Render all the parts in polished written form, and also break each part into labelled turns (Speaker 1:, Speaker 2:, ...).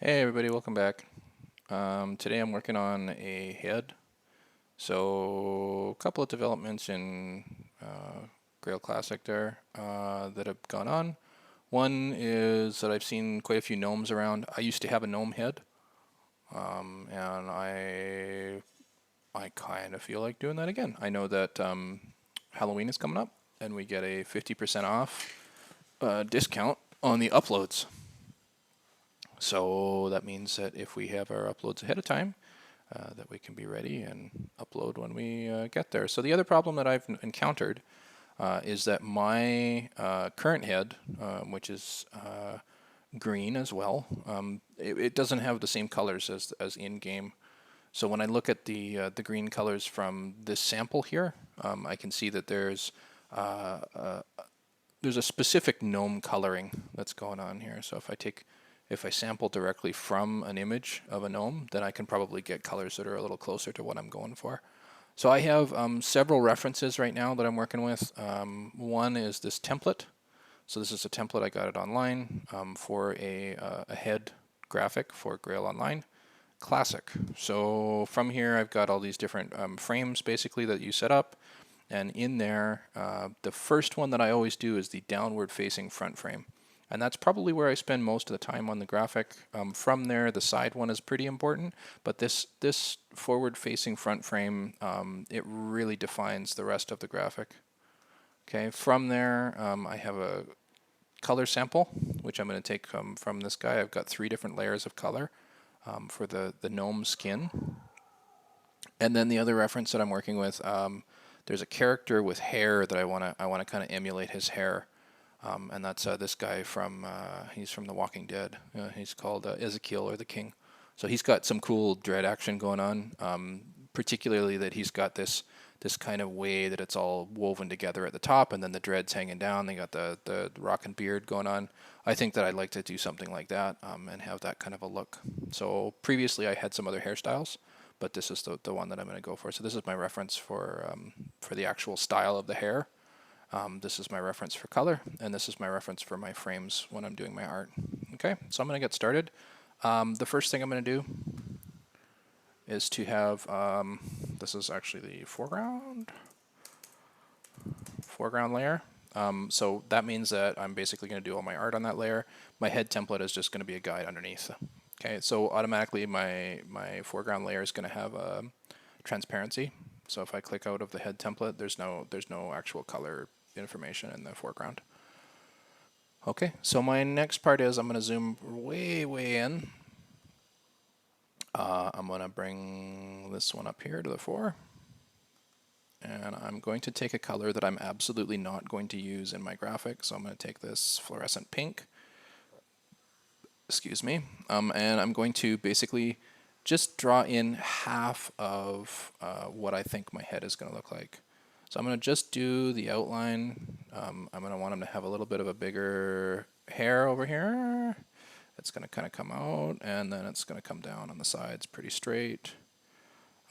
Speaker 1: Hey everybody, welcome back. Today I'm working on a head. So a couple of developments in Graal Classic there that have gone on. One is that I've seen quite a few gnomes around. I used to have a gnome head, and I kind of feel like doing that again. I know that Halloween is coming up, and we get a 50% off discount on the uploads. So that means that if we have our uploads ahead of time, that we can be ready and upload when we get there. So the other problem that I've encountered is that my current head, which is green as well, it doesn't have the same colors as in-game. So when I look at the green colors from this sample here, I can see that there's a specific gnome coloring that's going on here. So if I sample directly from an image of a gnome, then I can probably get colors that are a little closer to what I'm going for. So I have several references right now that I'm working with. One is this template. So this is a template, I got it online for a head graphic for Graal Online Classic. So from here I've got all these different frames basically that you set up. And in there, the first one that I always do is the downward facing front frame. And that's probably where I spend most of the time on the graphic. From there, the side one is pretty important, but this forward-facing front frame, it really defines the rest of the graphic. Okay, from there, I have a color sample, which I'm going to take from this guy. I've got 3 different layers of color for the gnome skin. And then the other reference that I'm working with, there's a character with hair that I want to kind of emulate his hair. And that's this guy from, he's from The Walking Dead. He's called Ezekiel or the King. So he's got some cool dread action going on, particularly that he's got this kind of way that it's all woven together at the top and then the dreads hanging down. They got the rock and beard going on. I think that I'd like to do something like that and have that kind of a look. So previously I had some other hairstyles, but this is the one that I'm going to go for. So this is my reference for the actual style of the hair. This is my reference for color, and this is my reference for my frames when I'm doing my art. Okay, so I'm going to get started. The first thing I'm going to do is to have, this is actually the foreground layer. So that means that I'm basically going to do all my art on that layer. My head template is just going to be a guide underneath. Okay, so automatically my foreground layer is going to have a transparency. So if I click out of the head template, there's no actual color information in the foreground. Okay, so my next part is I'm going to zoom way in. I'm going to bring this one up here to the fore. And I'm going to take a color that I'm absolutely not going to use in my graphic. So I'm going to take this fluorescent pink. Excuse me. And I'm going to basically just draw in half of what I think my head is going to look like. So I'm going to just do the outline. I'm going to want him to have a little bit of a bigger hair over here. It's going to kind of come out, and then it's going to come down on the sides pretty straight.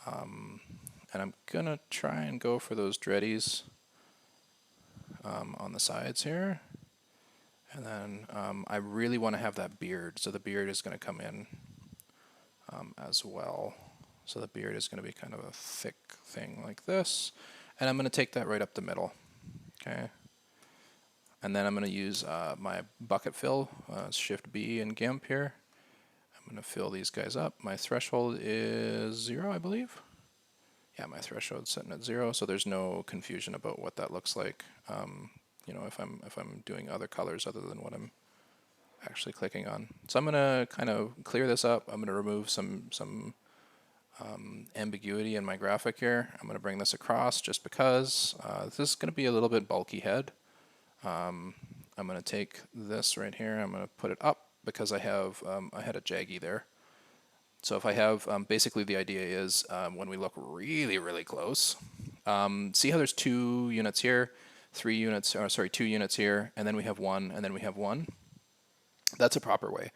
Speaker 1: And I'm going to try and go for those dreadies on the sides here. And then I really want to have that beard, so the beard is going to come in as well. So the beard is going to be kind of a thick thing like this. And I'm going to take that right up the middle. Okay. And then I'm going to use my bucket fill, Shift B and GIMP here. I'm going to fill these guys up. My threshold is 0, I believe. Yeah, my threshold is setting at 0, so there's no confusion about what that looks like. You know, if I'm doing other colors other than what I'm actually clicking on. So I'm going to kind of clear this up. I'm going to remove some ambiguity in my graphic here. I'm going to bring this across just because this is going to be a little bit bulky head. I'm going to take this right here. I'm going to put it up because I had a jaggy there. So if I have, basically the idea is when we look really close, see how there's 2 units here, 3 units, or sorry, 2 units here, and then we have 1, and then we have 1. That's a proper way.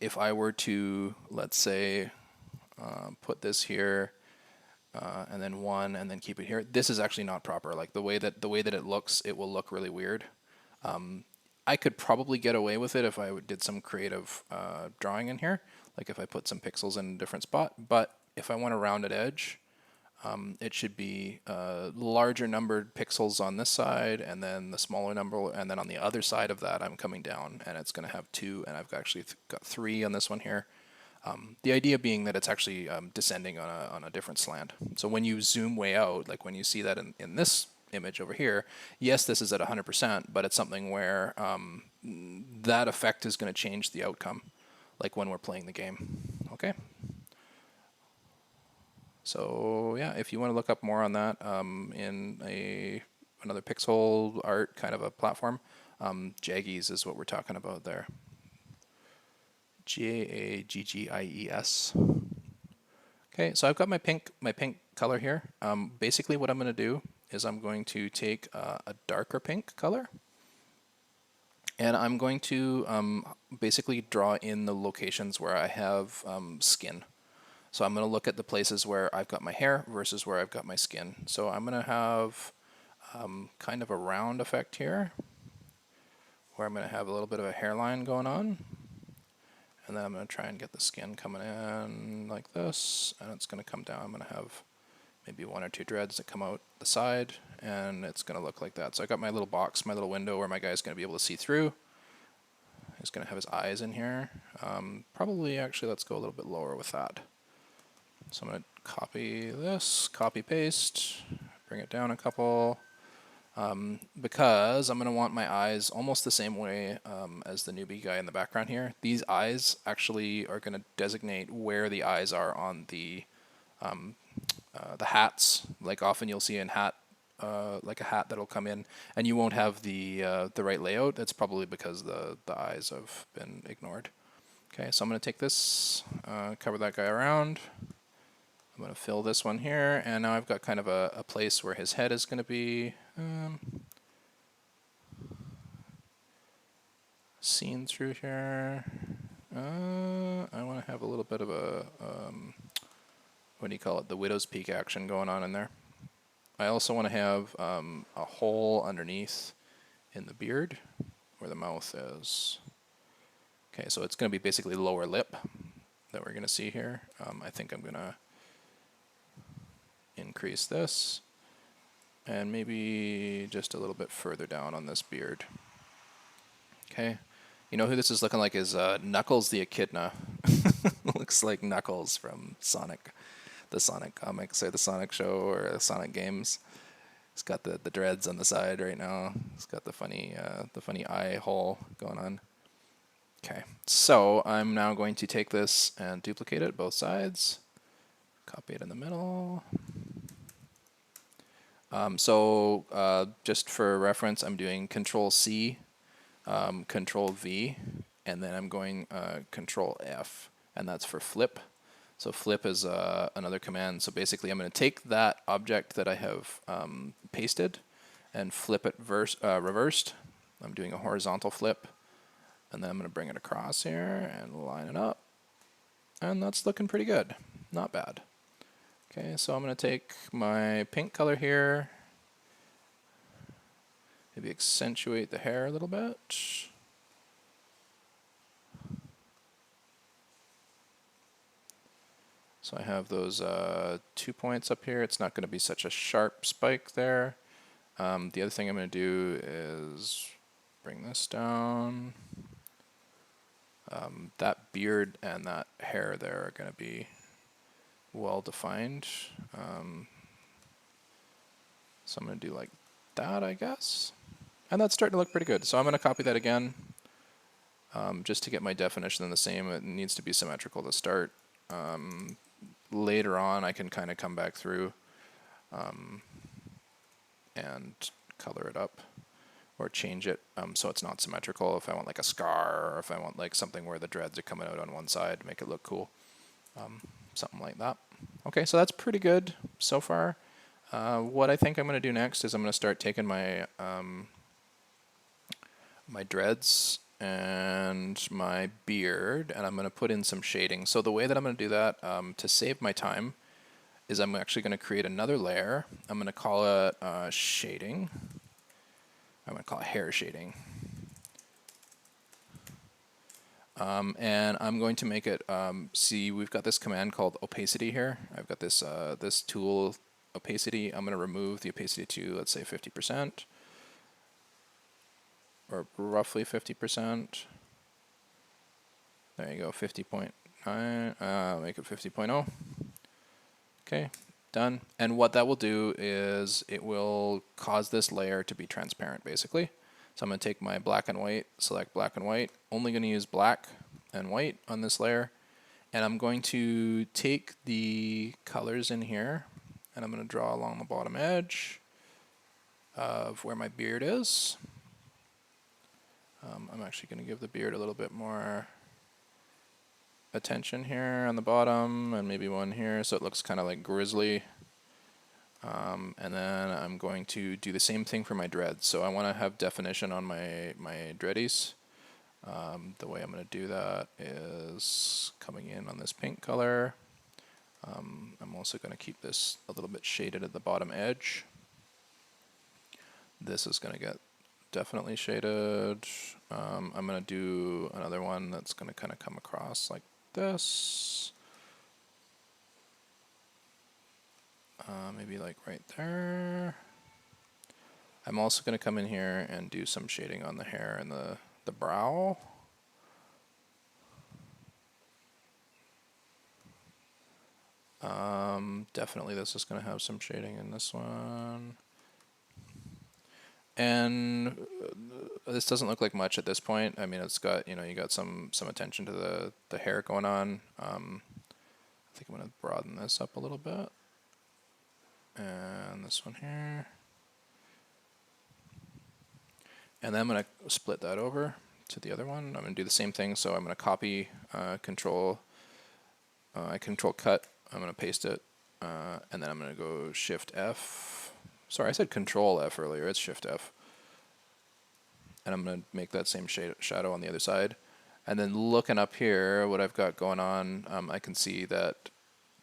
Speaker 1: If I were to, let's say, put this here, and then 1, and then keep it here, this is actually not proper. Like the way that it looks, it will look really weird. I could probably get away with it if I did some creative drawing in here, like if I put some pixels in a different spot. But if I want a rounded edge, it should be larger numbered pixels on this side, and then the smaller number, and then on the other side of that, I'm coming down, and it's going to have 2, and I've actually got 3 on this one here. The idea being that it's actually descending on a different slant. So when you zoom way out, like when you see that in this image over here, yes, this is at 100%, but it's something where that effect is going to change the outcome, like when we're playing the game. Okay. So yeah, if you want to look up more on that in another pixel art kind of a platform, Jaggies is what we're talking about there. Jaggies. Okay, so I've got my pink color here. Basically, what I'm going to do is I'm going to take a darker pink color, and I'm going to basically draw in the locations where I have skin. So I'm going to look at the places where I've got my hair versus where I've got my skin. So I'm going to have kind of a round effect here, where I'm going to have a little bit of a hairline going on. And then I'm going to try and get the skin coming in like this, and it's going to come down. I'm going to have maybe 1 or 2 dreads that come out the side, and it's going to look like that. So I got my little box, my little window where my guy's going to be able to see through. He's going to have his eyes in here. Probably, actually, let's go a little bit lower with that. So I'm going to copy this, copy paste, bring it down a couple. Because I'm going to want my eyes almost the same way as the newbie guy in the background here. These eyes actually are going to designate where the eyes are on the hats. Like often you'll see in hat, like a hat that'll come in, and you won't have the right layout. That's probably because the eyes have been ignored. Okay, so I'm going to take this, cover that guy around. I'm going to fill this one here, and now I've got kind of a place where his head is going to be seen through here. I want to have a little bit of a, what do you call it, the widow's peak action going on in there. I also want to have a hole underneath in the beard where the mouth is. Okay, so it's going to be basically lower lip that we're going to see here. I think I'm going to increase this, and maybe just a little bit further down on this beard. Okay, you know who this is looking like is Knuckles the Echidna. Looks like Knuckles from Sonic, the Sonic comics or the Sonic show or the Sonic games. He's got the dreads on the side right now. He's got the funny eye hole going on. Okay, so I'm now going to take this and duplicate it both sides. Copy it in the middle. Just for reference, I'm doing Control C, Control V, and then I'm going Control F, and that's for flip. So flip is another command. So basically, I'm going to take that object that I have pasted and flip it reversed. I'm doing a horizontal flip, and then I'm going to bring it across here and line it up, and that's looking pretty good. Not bad. Okay, so I'm going to take my pink color here, maybe accentuate the hair a little bit. So I have those 2 points up here. It's not going to be such a sharp spike there. The other thing I'm going to do is bring this down. That beard and that hair there are going to be well defined. So I'm going to do like that, I guess. And that's starting to look pretty good. So I'm going to copy that again. Just to get my definition the same, it needs to be symmetrical to start. Later on, I can kind of come back through and color it up or change it so it's not symmetrical. If I want like a scar, or if I want like something where the dreads are coming out on one side, make it look cool. Something like that. Okay, so that's pretty good so far. What I think I'm going to do next is I'm going to start taking my my dreads and my beard, and I'm going to put in some shading. So the way that I'm going to do that, to save my time, is I'm actually going to create another layer. I'm going to call it shading. I'm going to call it hair shading. And I'm going to make it, see, we've got this command called opacity here. I've got this, this tool opacity. I'm going to remove the opacity to, let's say, 50%, or roughly 50%. There you go, 50.9, make it 50.0. Okay, done. And what that will do is it will cause this layer to be transparent, basically. So I'm going to take my black and white, select black and white, only going to use black and white on this layer. And I'm going to take the colors in here, and I'm going to draw along the bottom edge of where my beard is. I'm actually going to give the beard a little bit more attention here on the bottom, and maybe one here, so it looks kind of like grizzly. And then I'm going to do the same thing for my dreads. So I want to have definition on my dreadies. The way I'm going to do that is coming in on this pink color. I'm also going to keep this a little bit shaded at the bottom edge. This is going to get definitely shaded. I'm going to do another one that's going to kind of come across like this. Maybe like right there. I'm also going to come in here and do some shading on the hair and the brow. Definitely this is going to have some shading in this one. And this doesn't look like much at this point. I mean, it's got, you got some attention to the hair going on. I think I'm going to broaden this up a little bit. And this one here. And then I'm going to split that over to the other one. I'm going to do the same thing. So I'm going to copy, I control cut. I'm going to paste it. And then I'm going to go Shift F. Sorry, I said Control F earlier. It's Shift F. And I'm going to make that same shadow on the other side. And then looking up here, what I've got going on, I can see that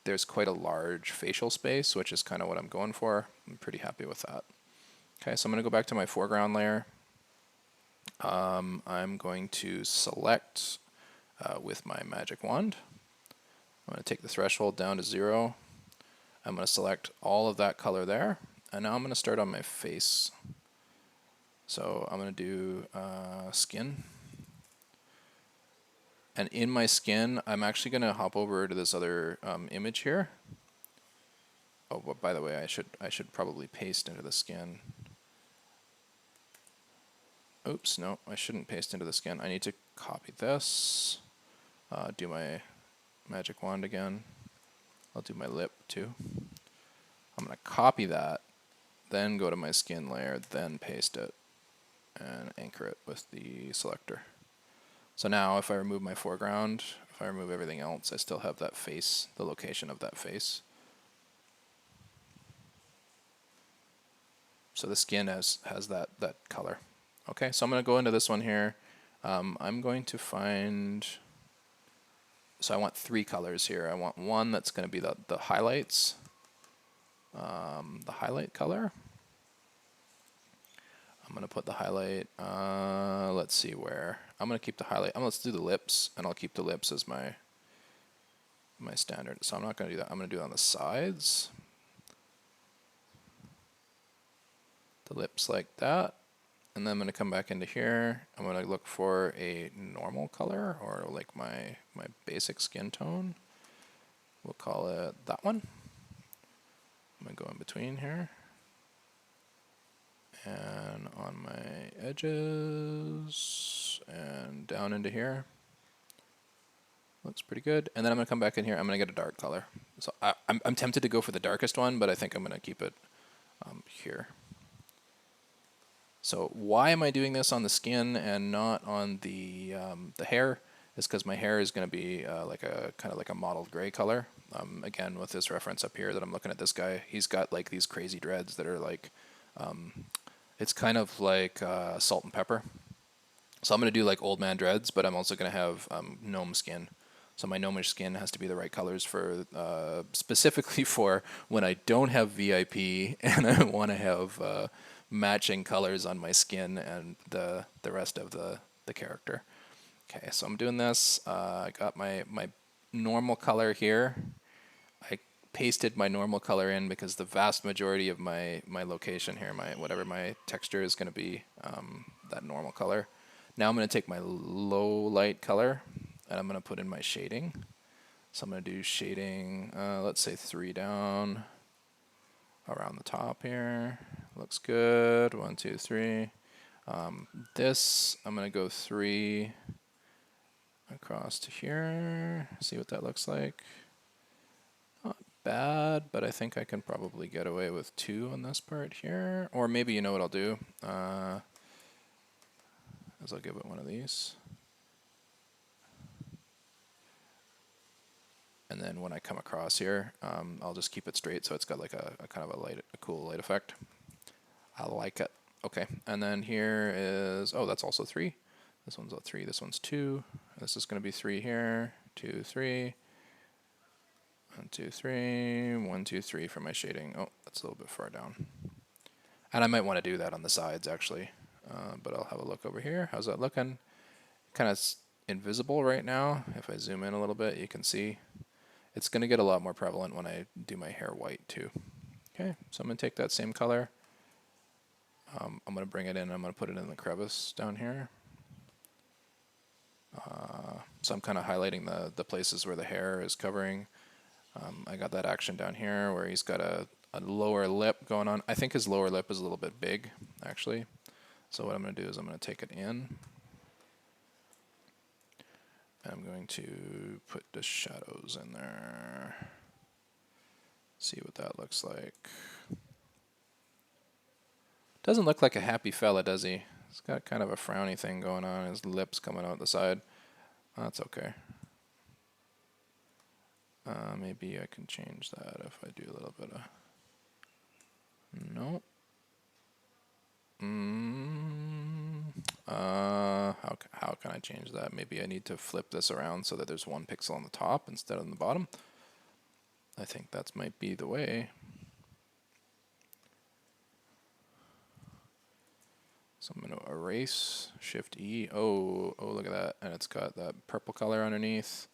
Speaker 1: there's quite a large facial space, which is kind of what I'm going for. I'm pretty happy with that. Okay, so I'm going to go back to my foreground layer. I'm going to select with my magic wand. I'm going to take the threshold down to 0. I'm going to select all of that color there. And now I'm going to start on my face. So I'm going to do skin. And in my skin, I'm actually going to hop over to this other image here. Oh, but by the way, I should probably paste into the skin. Oops, no, I shouldn't paste into the skin. I need to copy this. Do my magic wand again. I'll do my lip too. I'm going to copy that, then go to my skin layer, then paste it, and anchor it with the selector. So now if I remove my foreground, if I remove everything else, I still have that face, the location of that face. So the skin has that color. Okay, so I'm going to go into this one here. I'm going to find, so I want 3 colors here. I want one that's going to be the highlights, the highlight color. I'm going to put the highlight, let's see where. I'm going to keep the highlight, let's do the lips, and I'll keep the lips as my standard. So I'm not going to do that. I'm going to do it on the sides. The lips like that. And then I'm going to come back into here. I'm going to look for a normal color, or like my basic skin tone. We'll call it that one. I'm going to go in between here. And on my edges, and down into here. Looks pretty good. And then I'm going to come back in here. I'm going to get a dark color. So I'm tempted to go for the darkest one, but I think I'm going to keep it here. So why am I doing this on the skin and not on the hair? Is because my hair is going to be like a kind of like a mottled gray color. Again, with this reference up here that I'm looking at this guy, he's got like these crazy dreads that are like, it's kind of like salt and pepper. So I'm going to do like old man dreads, but I'm also going to have gnome skin. So my gnomish skin has to be the right colors for specifically for when I don't have VIP and I want to have matching colors on my skin and the rest of the character. Okay, so I'm doing this. I got my normal color here. I pasted my normal color in because the vast majority of my location here, whatever my texture is going to be, that normal color. Now I'm going to take my low light color and I'm going to put in my shading. So I'm going to do shading, let's say 3 down around the top here. Looks good. 1, 2, 3. This I'm going to go 3 across to here. See what that looks like. Not bad, but I think I can probably get away with 2 on this part here. Or maybe you know what I'll do, is I'll give it one of these. And then when I come across here, I'll just keep it straight so it's got like a kind of a cool light effect. I like it. Okay, and then here is, oh, that's also 3. This one's a 3, this one's 2. This is going to be 3 here, 2, 3. 1, 2, 3, 1, 2, 3 for my shading. Oh, that's a little bit far down. And I might want to do that on the sides actually, but I'll have a look over here. How's that looking? Kind of invisible right now. If I zoom in a little bit, you can see it's going to get a lot more prevalent when I do my hair white too. Okay, so I'm going to take that same color. I'm going to bring it in. I'm going to put it in the crevice down here. So I'm kind of highlighting the places where the hair is covering. I got that action down here where he's got a lower lip going on. I think his lower lip is a little bit big, actually. So what I'm going to do is I'm going to take it in. I'm going to put the shadows in there. See what that looks like. Doesn't look like a happy fella, does he? He's got kind of a frowny thing going on. His lips coming out the side. That's okay. Maybe I can change that if I do a little bit of... No. How can I change that? Maybe I need to flip this around so that there's 1 pixel on the top instead of on the bottom. I think that might be the way. So I'm going to erase, Shift E. Oh, look at that. And it's got that purple color underneath.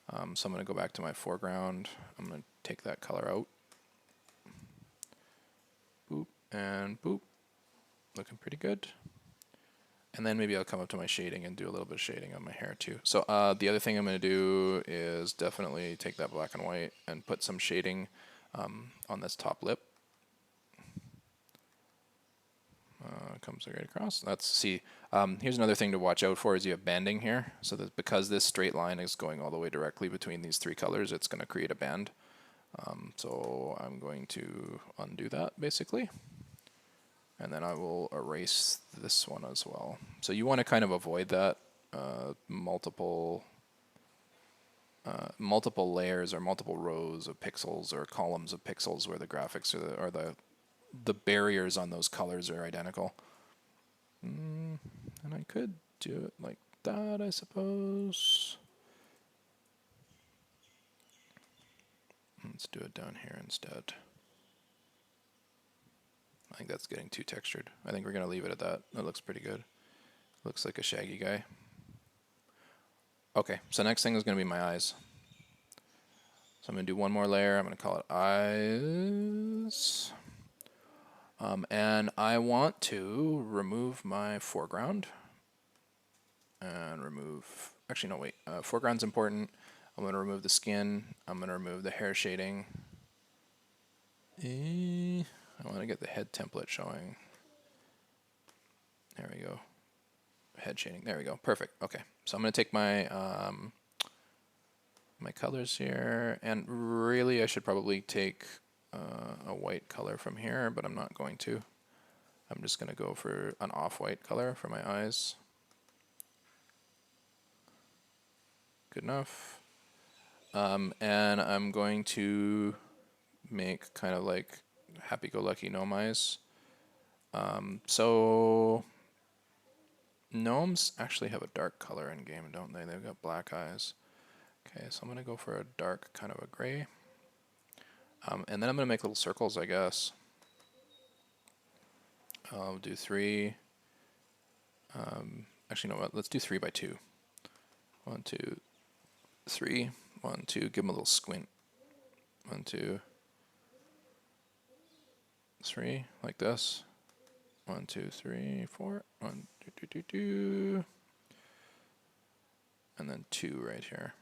Speaker 1: So I'm going to go back to my foreground. I'm going to take that color out. Boop and boop. Looking pretty good. And then maybe I'll come up to my shading and do a little bit of shading on my hair too. So the other thing I'm going to do is definitely take that black and white and put some shading on this top lip. Comes right across. Here's another thing to watch out for is you have banding here. So that because this straight line is going all the way directly between these 3 colors, it's going to create a band. So I'm going to undo that basically. And then I will erase this one as well. So you want to kind of avoid that multiple layers or multiple rows of pixels or columns of pixels where the graphics or the barriers on those colors are identical. And I could do it like that, I suppose. Let's do it down here instead. I think that's getting too textured. I think we're going to leave it at that. That looks pretty good. Looks like a shaggy guy. Okay, so next thing is going to be my eyes. So I'm going to do one more layer. I'm going to call it eyes. And I want to remove my foreground. And remove... Actually, no, wait. Foreground's important. I'm going to remove the skin. I'm going to remove the hair shading. I want to get the head template showing. There we go. Head shading. There we go. Perfect. Okay. So I'm going to take my my colors here, and really I should probably take a white color from here, but I'm not going to. I'm just going to go for an off-white color for my eyes. Good enough. And I'm going to make kind of like happy-go-lucky gnome eyes. So gnomes actually have a dark color in game, don't they? They've got black eyes. Okay, so I'm going to go for a dark kind of a gray. And then I'm going to make little circles, I guess. I'll do 3. Actually, no, let's do 3 by 2. 1, 2, 3. 1, 2. Give him a little squint. 1, 2, 3, like this. 1, 2, 3, 4. 1, 2, 2, 2, 2. And then 2 right here.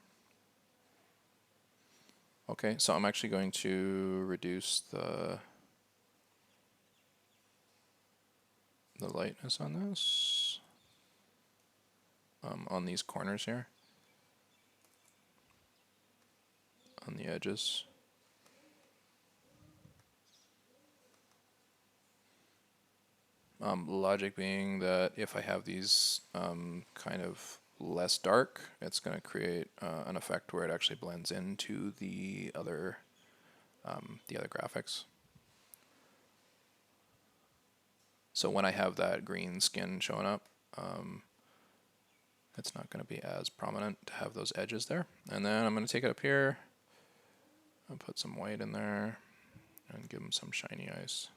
Speaker 1: Okay, so I'm actually going to reduce the lightness on this, on these corners here, on the edges. Logic being that if I have these kind of less dark, it's going to create an effect where it actually blends into the other graphics. So when I have that green skin showing up, it's not going to be as prominent to have those edges there. And then I'm going to take it up here and put some white in there and give them some shiny ice.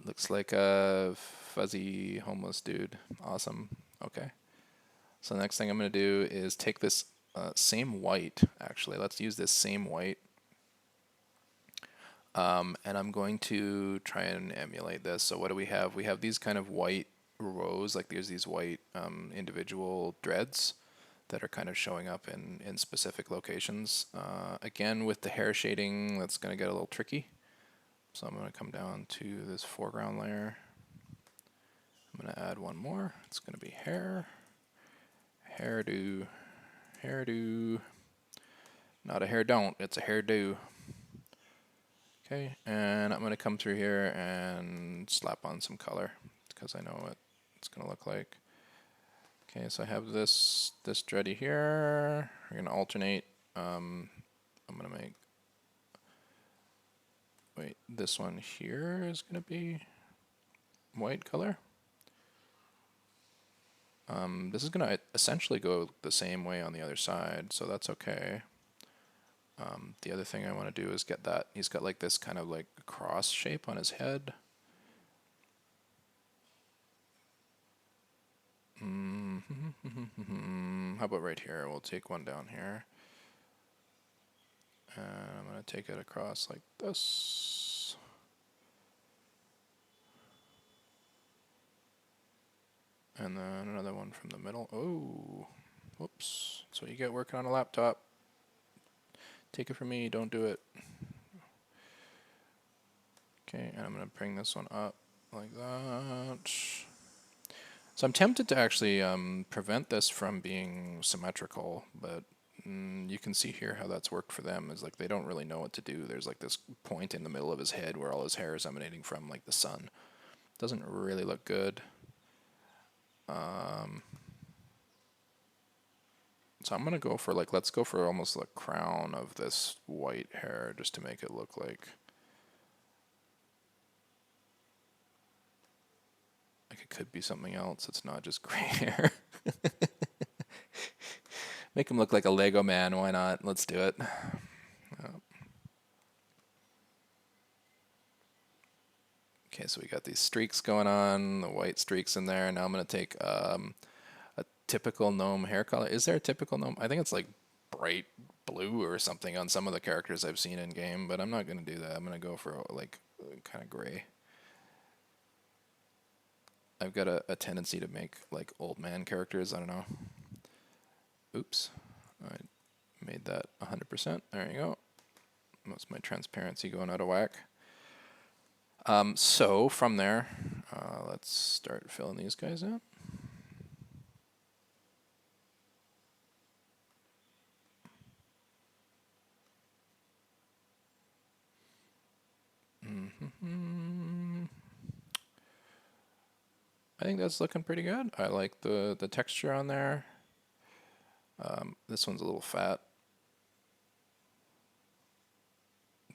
Speaker 1: Looks like a fuzzy homeless dude. Awesome. Okay. So the next thing I'm going to do is take this same white, actually. Let's use this same white. And I'm going to try and emulate this. So what do we have? We have these kind of white rows, like there's these white individual dreads that are kind of showing up in specific locations. Again, with the hair shading, that's going to get a little tricky. So I'm going to come down to this foreground layer. I'm going to add one more. It's going to be hair, hairdo, hairdo. Not a hair don't, it's a hairdo. Okay, and I'm going to come through here and slap on some color because I know what it's going to look like. Okay, so I have this dready here. We're going to alternate. I'm going to make, wait, this one here is going to be white color. This is going to essentially go the same way on the other side, so that's okay. The other thing I want to do is get that. He's got like this kind of like cross shape on his head. How about right here? We'll take one down here. And I'm going to take it across like this. And then another one from the middle. Oh, whoops. That's what you get working on a laptop. Take it from me, don't do it. Okay, and I'm going to bring this one up like that. So I'm tempted to actually prevent this from being symmetrical, but you can see here how that's worked for them. Is like they don't really know what to do. There's like this point in the middle of his head where all his hair is emanating from, like the sun. Doesn't really look good. So I'm gonna go for like, let's go for almost the crown of this white hair just to make it look like it could be something else. It's not just gray hair. Make him look like a Lego man. Why not? Let's do it. Okay, so we got these streaks going on, the white streaks in there. Now I'm going to take a typical gnome hair color. Is there a typical gnome? I think it's like bright blue or something on some of the characters I've seen in game, but I'm not going to do that. I'm going to go for like kind of gray. I've got a tendency to make like old man characters. I don't know. Oops. I made that 100%. There you go. That's my transparency going out of whack. So from there, let's start filling these guys in. I think that's looking pretty good. I like the texture on there. This one's a little fat,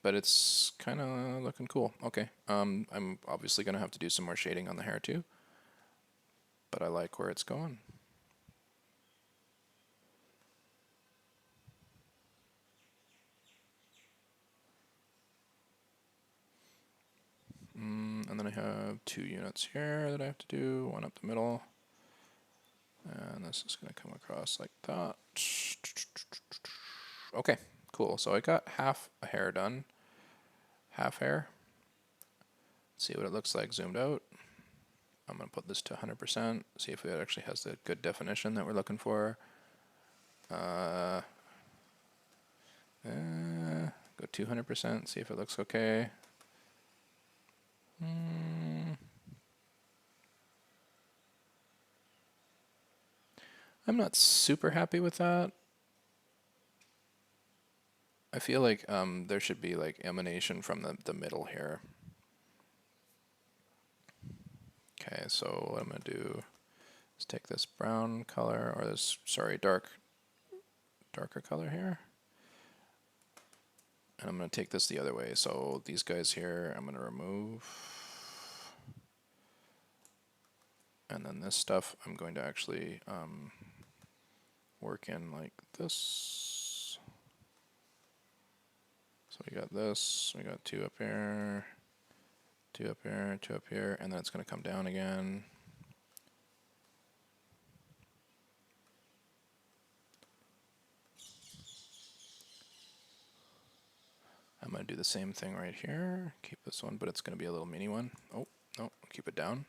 Speaker 1: but it's kind of looking cool. Okay, I'm obviously going to have to do some more shading on the hair too, but I like where it's going. And then I have 2 units here that I have to do, one up the middle. And this is going to come across like that. Okay, cool. So I got half a hair done. Half hair. See what it looks like zoomed out. I'm going to put this to 100%, see if it actually has the good definition that we're looking for. Go 200%, see if it looks okay. I'm not super happy with that. I feel like there should be like emanation from the middle here. Okay, so what I'm going to do is take this brown color, or this, sorry, darker color here. And I'm going to take this the other way. So these guys here, I'm going to remove. And then this stuff, I'm going to actually work in like this. So we got this, we got 2 up here, 2 up here, 2 up here, and then it's going to come down again. I'm going to do the same thing right here. Keep this one, but it's going to be a little mini one. Oh, no, keep it down.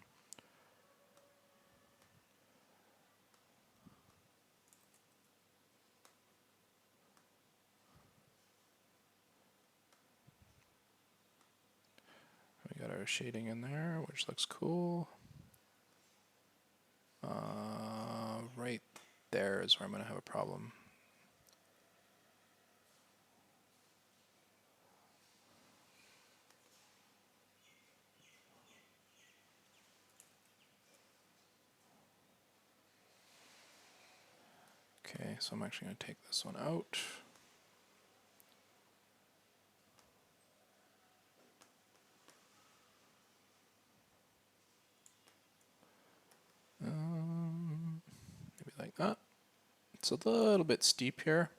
Speaker 1: We got our shading in there, which looks cool. Right there is where I'm going to have a problem. Okay, so I'm actually going to take this one out. Maybe like that. It's a little bit steep here.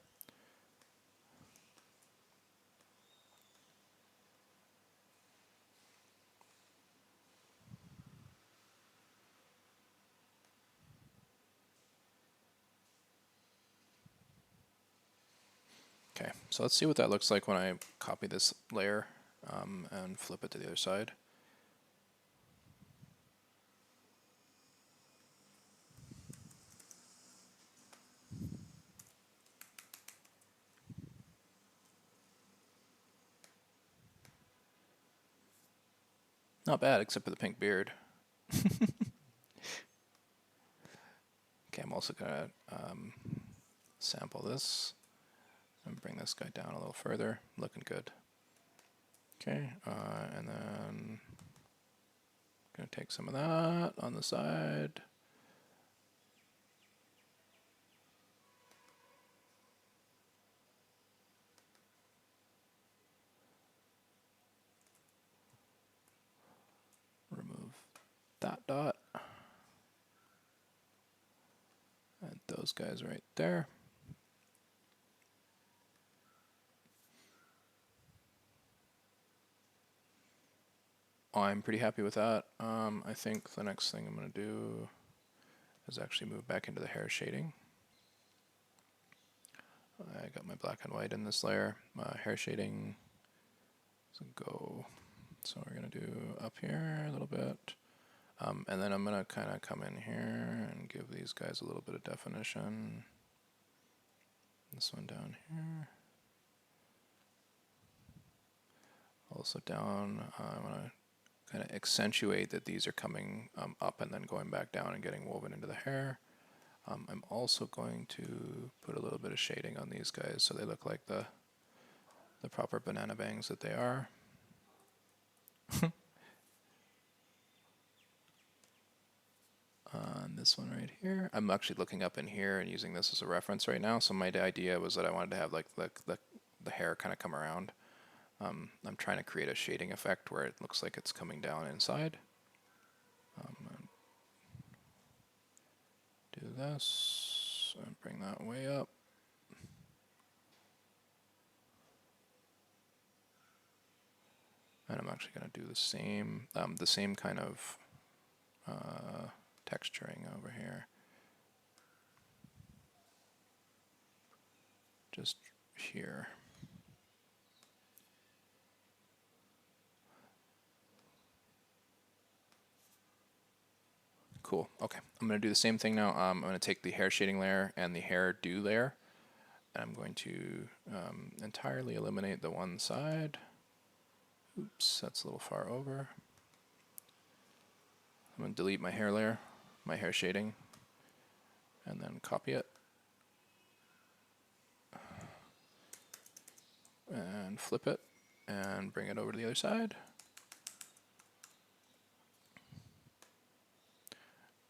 Speaker 1: Okay, so let's see what that looks like when I copy this layer and flip it to the other side. Not bad, except for the pink beard. Okay, I'm also going to sample this and bring this guy down a little further. Looking good. Okay, and then I'm going to take some of that on the side. Remove that dot. And those guys right there. I'm pretty happy with that. I think the next thing I'm going to do is actually move back into the hair shading. I got my black and white in this layer. Hair shading, so go. So we're going to do up here a little bit. And then I'm going to kind of come in here and give these guys a little bit of definition. This one down here. Also down, I want to kind of accentuate that these are coming up and then going back down and getting woven into the hair. I'm also going to put a little bit of shading on these guys so they look like the proper banana bangs that they are. On this one right here, I'm actually looking up in here and using this as a reference right now. So my idea was that I wanted to have like the hair kind of come around. I'm trying to create a shading effect where it looks like it's coming down inside. Do this and bring that way up. And I'm actually going to do the same kind of texturing over here. Just here. Cool. Okay. I'm going to do the same thing now. I'm going to take the hair shading layer and the hair do layer, and I'm going to entirely eliminate the one side. Oops, that's a little far over. I'm going to delete my hair layer, my hair shading, and then copy it. And flip it and bring it over to the other side.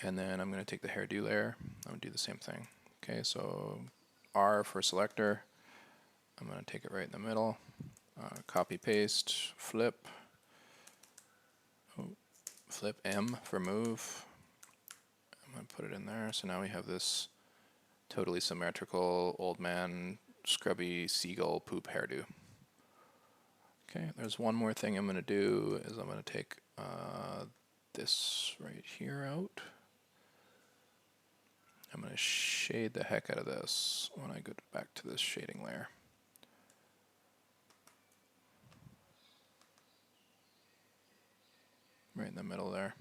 Speaker 1: And then I'm going to take the hairdo layer. I'm going to do the same thing. Okay, so R for selector. I'm going to take it right in the middle. Copy, paste, flip. Flip M for move. I'm going to put it in there. So now we have this totally symmetrical old man scrubby seagull poop hairdo. Okay, there's one more thing I'm going to do is I'm going to take this right here out. I'm going to shade the heck out of this when I go back to this shading layer. Right in the middle there.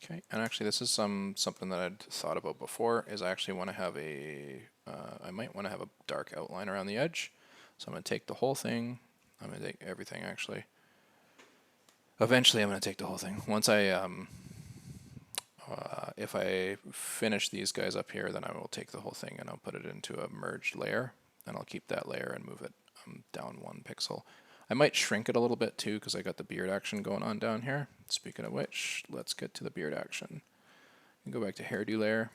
Speaker 1: Okay, and actually this is something that I'd thought about before, is I actually want to have I might want to have a dark outline around the edge. So I'm going to take the whole thing, I'm going to take everything actually. Eventually I'm going to take the whole thing. Once if I finish these guys up here, then I will take the whole thing and I'll put it into a merged layer, and I'll keep that layer and move it down 1 pixel. I might shrink it a little bit too, because I got the beard action going on down here. Speaking of which, let's get to the beard action. And go back to hairdo layer.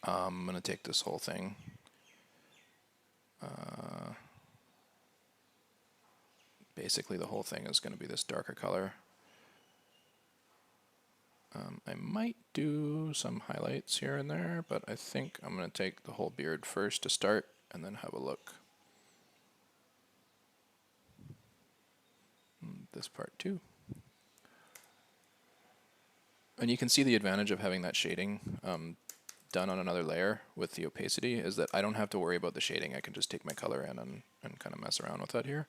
Speaker 1: I'm going to take this whole thing. Basically the whole thing is going to be this darker color. I might do some highlights here and there, but I think I'm going to take the whole beard first to start and then have a look. This part too. And you can see the advantage of having that shading done on another layer with the opacity is that I don't have to worry about the shading. I can just take my color in and kind of mess around with that here.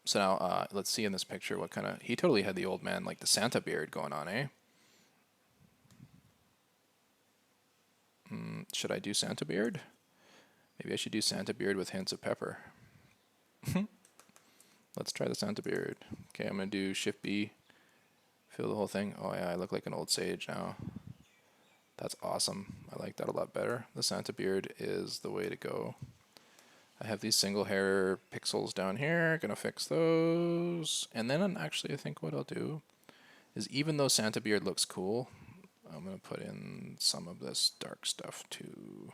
Speaker 1: So now let's see in this picture what kind of, he totally had the old man, like the Santa beard going on, eh? Should I do Santa beard? Maybe I should do Santa beard with hints of pepper. Let's try the Santa beard. Okay, I'm going to do Shift B, fill the whole thing. Oh yeah, I look like an old sage now. That's awesome. I like that a lot better. The Santa beard is the way to go. I have these single hair pixels down here, gonna fix those. And then actually I think what I'll do is, even though Santa beard looks cool, I'm gonna put in some of this dark stuff too.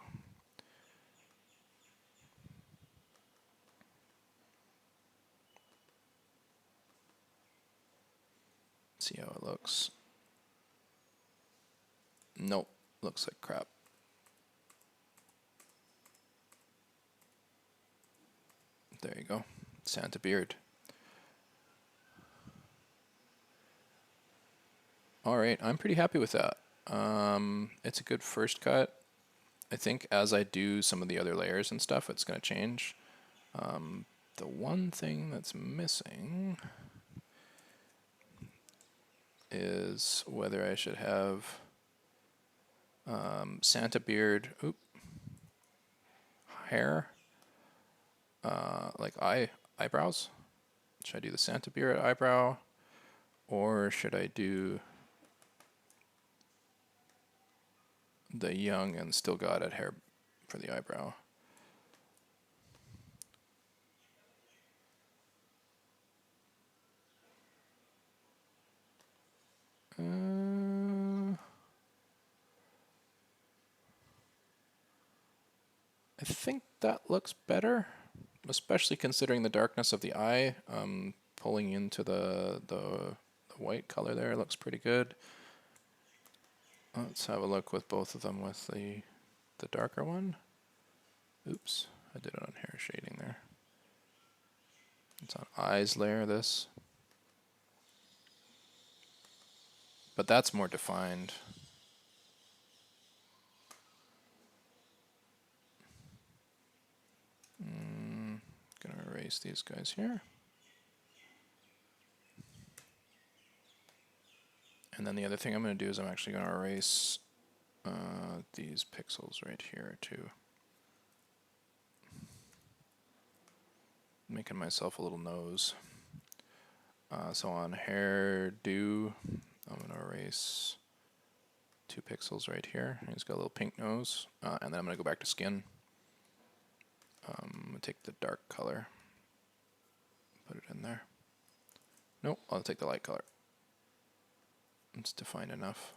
Speaker 1: See how it looks. Nope, looks like crap. There you go, Santa beard. All right, I'm pretty happy with that. It's a good first cut. I think as I do some of the other layers and stuff, it's going to change. The one thing that's missing is whether I should have Santa beard, hair, like eyebrows. Should I do the Santa beard eyebrow, or should I do the young and still got it hair for the eyebrow? I think that looks better, especially considering the darkness of the eye. Pulling into the white color there looks pretty good. Let's have a look with both of them with the darker one. Oops, I did it on hair shading there. It's on eyes layer, this. But that's more defined. Gonna erase these guys here. And then the other thing I'm going to do is I'm actually going to erase these pixels right here too. Making myself a little nose. So on hairdo, I'm going to erase 2 pixels right here. He's got a little pink nose. And then I'm going to go back to skin. I'm going to take the dark color. Put it in there. Nope, I'll take the light color. It's defined enough.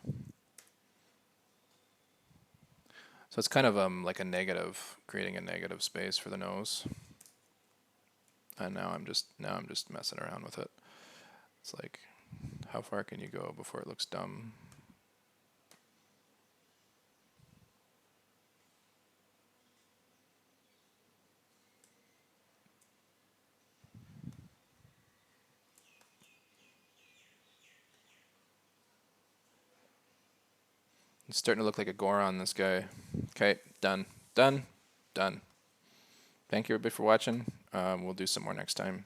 Speaker 1: So it's kind of like a negative, creating a negative space for the nose. And now I'm just messing around with it. It's like, how far can you go before it looks dumb? It's starting to look like a Goron, this guy. Okay, done. Done. Done. Thank you everybody for watching. We'll do some more next time.